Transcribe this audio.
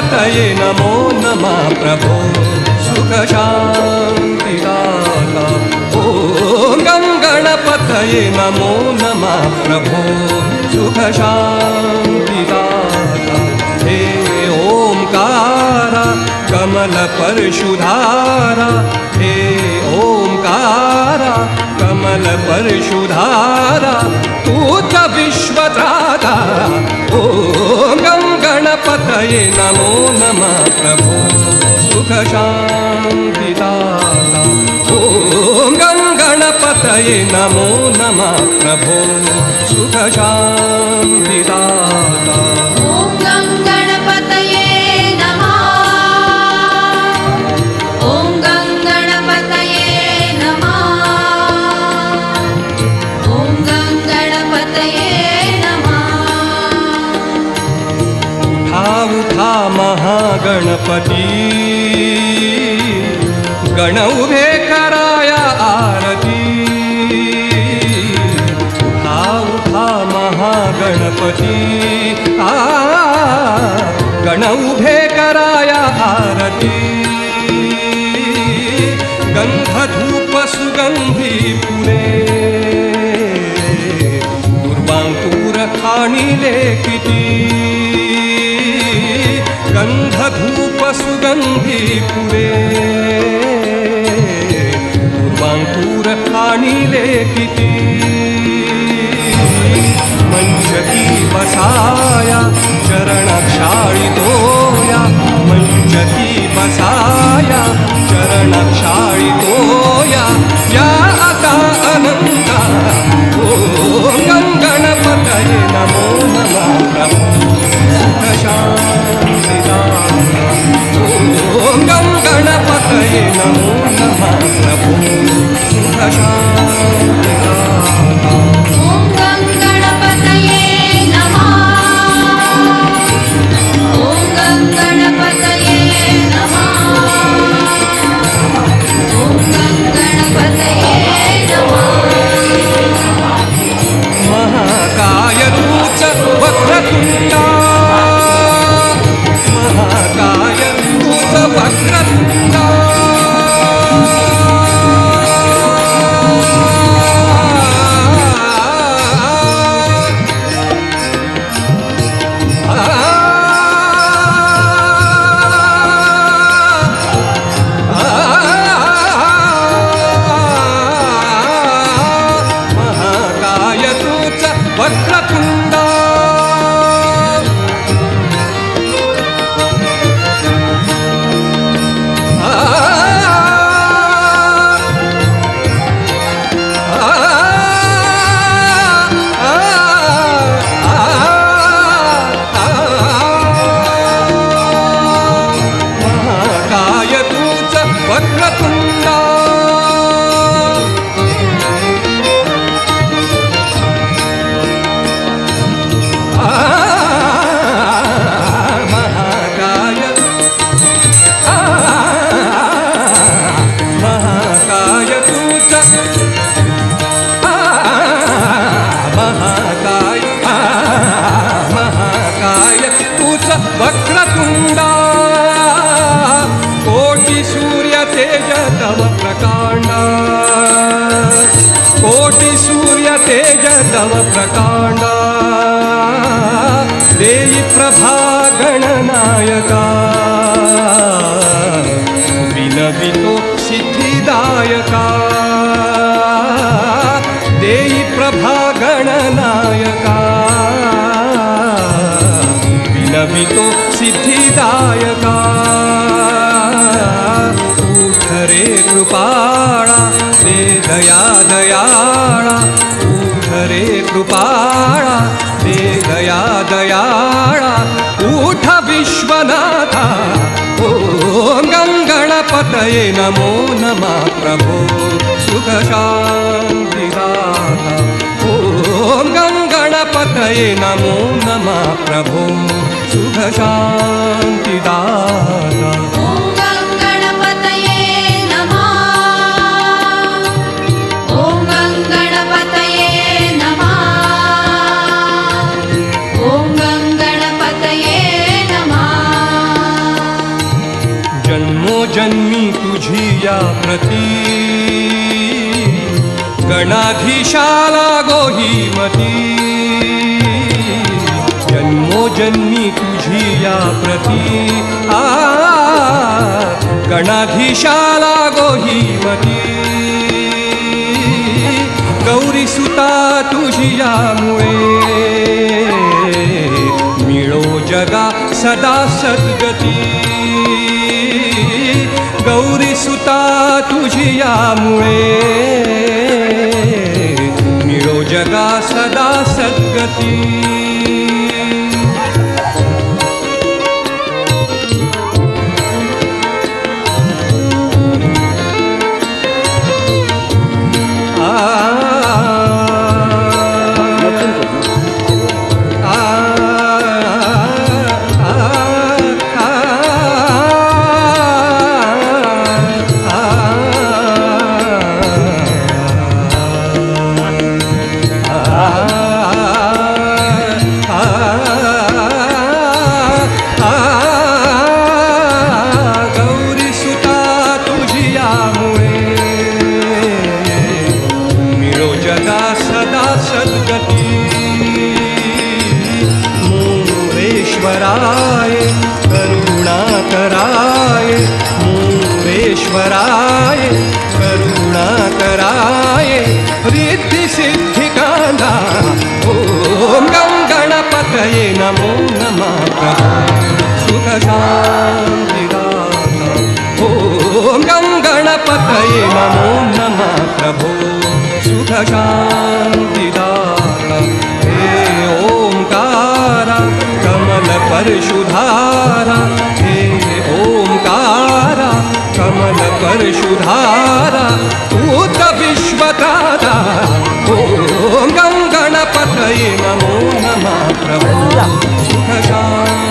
गणपतये नमो नमः प्रभो सुखशान्तिदाता। ॐ गणपतये नमो नमः प्रभो सुखशान्तिदाता। हे ओंकार कमलपरशुधारा, हे ओंकार कमलपरशुधारा, पूत विश्वत्राता। ॐ गणपतये नमो नमः प्रभो सुखशान्तिदाता। ॐ गणपतये नमो नमः प्रभो सुखशान्तिदाता। महागणपती गण उभे कराया आरती। उठा उठा महागणपती गण उभे कराया आरती। गंध धूप सुगंधी फुले दुर्वांकुर खाणिले किती। गंध धूप सुगंधी फुले दुर्वांकुर खाणिले किती। मंचकी बसाया चरण क्षाळितोया, मंचकी बसाया चरण क्षाळितोया। या आता अनंता ॐ गणपतये नमो नमः प्रभो सुखशान्तिदाता। ॐ गणपतये नमो नमः प्रभो सुखशान्तिदाता। महाकाय तूच वक्रतुंडा, महाकाय तूच वक्रतुंडा। महाकाय तूच वक्रतुंडा। महाकाय तूच वक्रतुंडा। महाकाय तूच महाकाय तूच वक्रतुंडा। कोटि सूर्य तेज तव प्रकांड, कोटि सूर्य तेज तव प्रकांड। देई प्रभा गणनायका, विनवितो सिद्धिदायका। देई प्रभा गणनायका, विनवितो सिद्धिदायका। उठ रे कृपाळा दे दया दयाळा, उठ रे कृपाळा दे दया दयाळा। उठ विश्वनाथा ॐ गणपतये नमो नमः प्रभो सुखशान्तिदाता। ॐ गणपतये नमो नमः प्रभो सुखशान्तिदाता। गणाधीशाला गोहीमती जन्मोजन्मी तुझी या प्रती गणाधीशाला गोहीमती गौरी सुता तुझी यामुळे मिळो जगा सदा सद्गती गौरी सुता तुझी यामुळे मिळो जगा सदा सद्गती मोरेश्वराय करुणाकराय मोरेश्वराय करुणाकराय रिद्धि सिद्धिकांदा ओम गं गणपतये नमो नमः सुख शांतिदाता ओम गं गणपतये नमो नमः प्रभो सुख शांतिदाता हे ओंकारा कमल परशुधारा हे ओंकारा कमल परशुधारा पूत विश्वदाता ओम गं गणपतये नमो नमः प्रभो सुख शांति